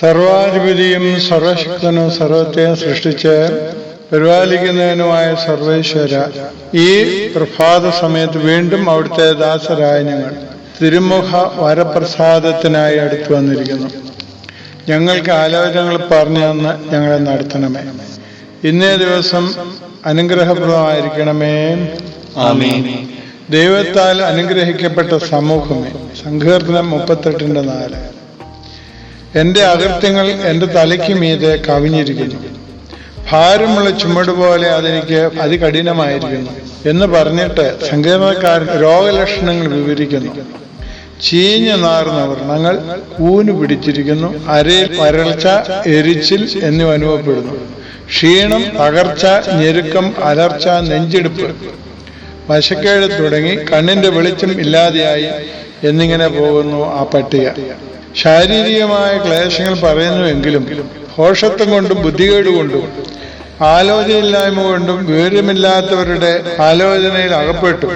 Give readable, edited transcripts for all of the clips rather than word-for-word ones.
സർവാധിപതിയും സർവശക്തനും സർവത്തെയും സൃഷ്ടിച്ച് പരിപാലിക്കുന്നതിനുമായ സർവേശ്വര, ഈ പ്രഭാത സമയത്ത് വീണ്ടും അവിടുത്തെ ദാസരായ ഞങ്ങൾ തിരുമുഖ വരപ്രസാദത്തിനായി അടുത്തു വന്നിരിക്കുന്നു. ഞങ്ങൾക്ക് ആലോചനകൾ പറഞ്ഞു തന്ന് ഞങ്ങളെ നടത്തണമേ. ഇന്നേ ദിവസം അനുഗ്രഹപ്രദമായിരിക്കണമേ. ആമേൻ. ദൈവത്താൽ അനുഗ്രഹിക്കപ്പെട്ട സമൂഹമേ. സങ്കീർത്തനം 38:4. എൻ്റെ അകൃത്യങ്ങൾ എൻ്റെ തലയ്ക്ക് മീതെ കവിഞ്ഞിരിക്കുന്നു, ഭാരമുള്ള ചുമട് പോലെ അതെനിക്ക് അതികഠിനമായിരിക്കുന്നു എന്ന് പറഞ്ഞിട്ട് സങ്കീർത്തനക്കാരൻ രോഗലക്ഷണങ്ങൾ വിവരിക്കുന്നു. ചീഞ്ഞ നാർന്ന വ്രണങ്ങൾ, കൂന് പിടിച്ചിരിക്കുന്നു, അരയിൽ വരൾച്ച, എരിച്ചിൽ എന്നിവ അനുഭവപ്പെടുന്നു. ക്ഷീണം, തകർച്ച, ഞെരുക്കം, അലർച്ച, നെഞ്ചെടുപ്പ്, വശക്കേട് തുടങ്ങി കണ്ണിന്റെ വെളിച്ചം ഇല്ലാതെയായി എന്നിങ്ങനെ പോകുന്നു ആ പട്ടിക. ശാരീരികമായ ക്ലേശങ്ങൾ പറയുന്നുവെങ്കിലും ഭോഷത്വം കൊണ്ടും ബുദ്ധികേട് കൊണ്ടും ആലോചനയില്ലായ്മ കൊണ്ടും വിവരമില്ലാത്തവരുടെ ആലോചനയിൽ അകപ്പെട്ടു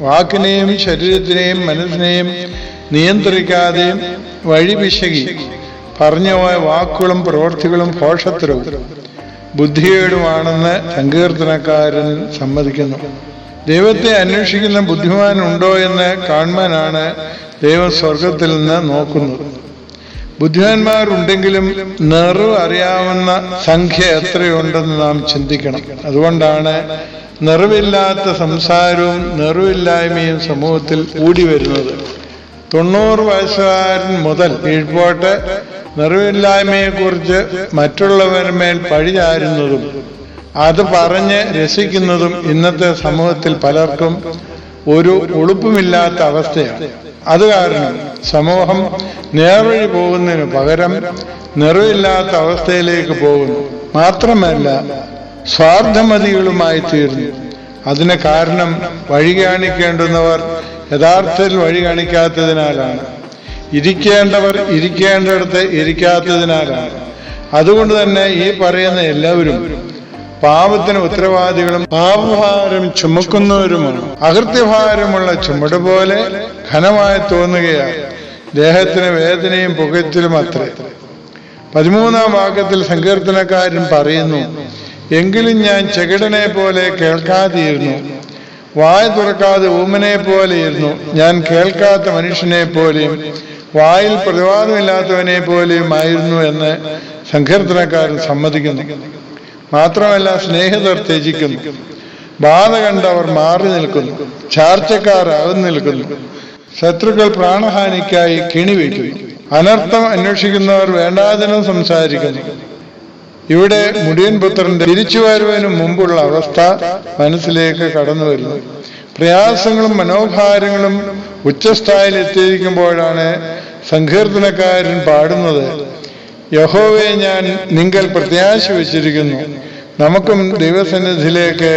വാക്കിനെയും ശരീരത്തിനെയും മനസ്സിനെയും നിയന്ത്രിക്കാതെയും വഴിപിശകി പറഞ്ഞുപോയ വാക്കുകളും പ്രവൃത്തികളും ഭോഷത്തരവും ബുദ്ധികേടുമാണെന്ന് സങ്കീർത്തനക്കാരൻ സമ്മതിക്കുന്നു. ദൈവത്തെ അന്വേഷിക്കുന്ന ബുദ്ധിമാനുണ്ടോ എന്ന് കാണുവാനാണ് ദൈവം സ്വർഗത്തിൽ നിന്ന് നോക്കുന്നത്. ബുദ്ധിമാന്മാരുണ്ടെങ്കിലും നിറവ് അറിയാവുന്ന സംഖ്യ എത്രയുണ്ടെന്ന് നാം ചിന്തിക്കണം. അതുകൊണ്ടാണ് നിറവില്ലാത്ത സംസാരവും നിറവില്ലായ്മയും സമൂഹത്തിൽ കൂടി വരുന്നത്. 90 വയസ്സുകാരൻ മുതൽ കീഴ്പോട്ട് നിറവില്ലായ്മയെക്കുറിച്ച് മറ്റുള്ളവരുമേൽ പഴിചാരുന്നതും അത് പറഞ്ഞ് രസിക്കുന്നതും ഇന്നത്തെ സമൂഹത്തിൽ പലർക്കും ഒരു ഉളുപ്പുമില്ലാത്ത അവസ്ഥയാണ്. അത് കാരണം സമൂഹം നേർവഴി പോകുന്നതിന് പകരം നിറവില്ലാത്ത അവസ്ഥയിലേക്ക് പോകുന്നു. മാത്രമല്ല സ്വാർത്ഥമതികളുമായി തീർന്നു. അതിന് കാരണം വഴി കാണിക്കേണ്ടുന്നവർ യഥാർത്ഥത്തിൽ വഴി കാണിക്കാത്തതിനാലാണ്. ഇരിക്കേണ്ടവർ ഇരിക്കേണ്ടിടത്ത് ഇരിക്കാത്തതിനാലാണ്. അതുകൊണ്ട് തന്നെ ഈ പറയുന്ന എല്ലാവരും പാപത്തിന് ഉത്തരവാദികളും പാപഭാരം ചുമക്കുന്നവരുമാണ്. അകൃത്യഭാരമുള്ള ചുമട് പോലെ ഘനമായി തോന്നുകയാണ്. ദേഹത്തിന് വേദനയും പുകച്ചിലും അത്രേ. 13-ാം വാക്യത്തിൽ സങ്കീർത്തനക്കാരൻ പറയുന്നു, എങ്കിലും ഞാൻ ചെകിടനെ പോലെ കേൾക്കാതെയിരുന്നു, വായ തുറക്കാതെ ഊമനെ പോലെ ഇരുന്നു. ഞാൻ കേൾക്കാത്ത മനുഷ്യനെ പോലെയും വായിൽ പ്രതിവാദമില്ലാത്തവനെ പോലെയും ആയിരുന്നു എന്ന് സങ്കീർത്തനക്കാരൻ സമ്മതിക്കുന്നു. മാത്രമല്ല സ്നേഹിതർ ത്യജിക്കുന്നു, ബാധ കണ്ടവർ മാറി നിൽക്കുന്നു, ചാർച്ചക്കാർ അകന്നു നിൽക്കുന്നു, ശത്രുക്കൾ പ്രാണഹാനിക്കായി കിണിവെക്കുന്നു, അനർത്ഥം അന്വേഷിക്കുന്നവർ വേണ്ടാതിനും സംസാരിക്കുന്നു. ഇവിടെ മുടിയൻ പുത്രന്റെ തിരിച്ചുവരവിന് മുമ്പുള്ള അവസ്ഥ മനസ്സിലേക്ക് കടന്നു വരുന്നു. പ്രയാസങ്ങളും മനോഭാരങ്ങളും ഉച്ചസ്ഥായിൽ എത്തിയിരിക്കുമ്പോഴാണ് സങ്കീർത്തനക്കാരൻ പാടുന്നത്, യഹോവേ ഞാൻ നിങ്കൽ പ്രത്യാശ വെച്ചിരിക്കുന്നു. നമുക്കും ദൈവസന്നിധിയിലേക്ക്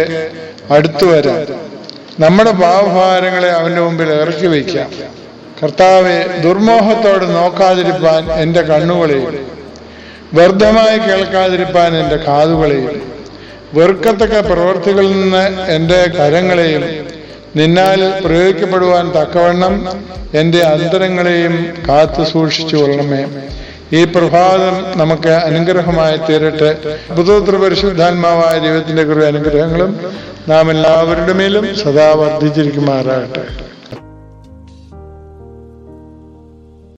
അടുത്തു വരാം, നമ്മുടെ പാപഭാരങ്ങളെ അവന്റെ മുമ്പിൽ ഇറക്കി വയ്ക്കാം. കർത്താവെ, ദുർമോഹത്തോട് നോക്കാതിരിപ്പാൻ എൻ്റെ കണ്ണുകളെയും വ്യർത്ഥമായി കേൾക്കാതിരിപ്പാൻ എൻ്റെ കാതുകളെയും വെറുക്കത്തക്ക പ്രവൃത്തികളിൽ നിന്ന് എൻ്റെ കരങ്ങളെയും നിന്നാൽ പ്രയോഗിക്കപ്പെടുവാൻ തക്കവണ്ണം എൻ്റെ അന്തരങ്ങളെയും കാത്തു സൂക്ഷിച്ചു കൊള്ളണമേ. ഈ പ്രഭാതം നമുക്ക് അനുഗ്രഹമായി തീരട്ടെ. പുത്രപുത്ര പരിശുദ്ധാത്മാവായ ദൈവത്തിന്റെ കൃപ അനുഗ്രഹങ്ങളും നാം എല്ലാവരുടെ മേലും സദാ വർദ്ധിച്ചിരിക്കുമാറാകട്ടെ.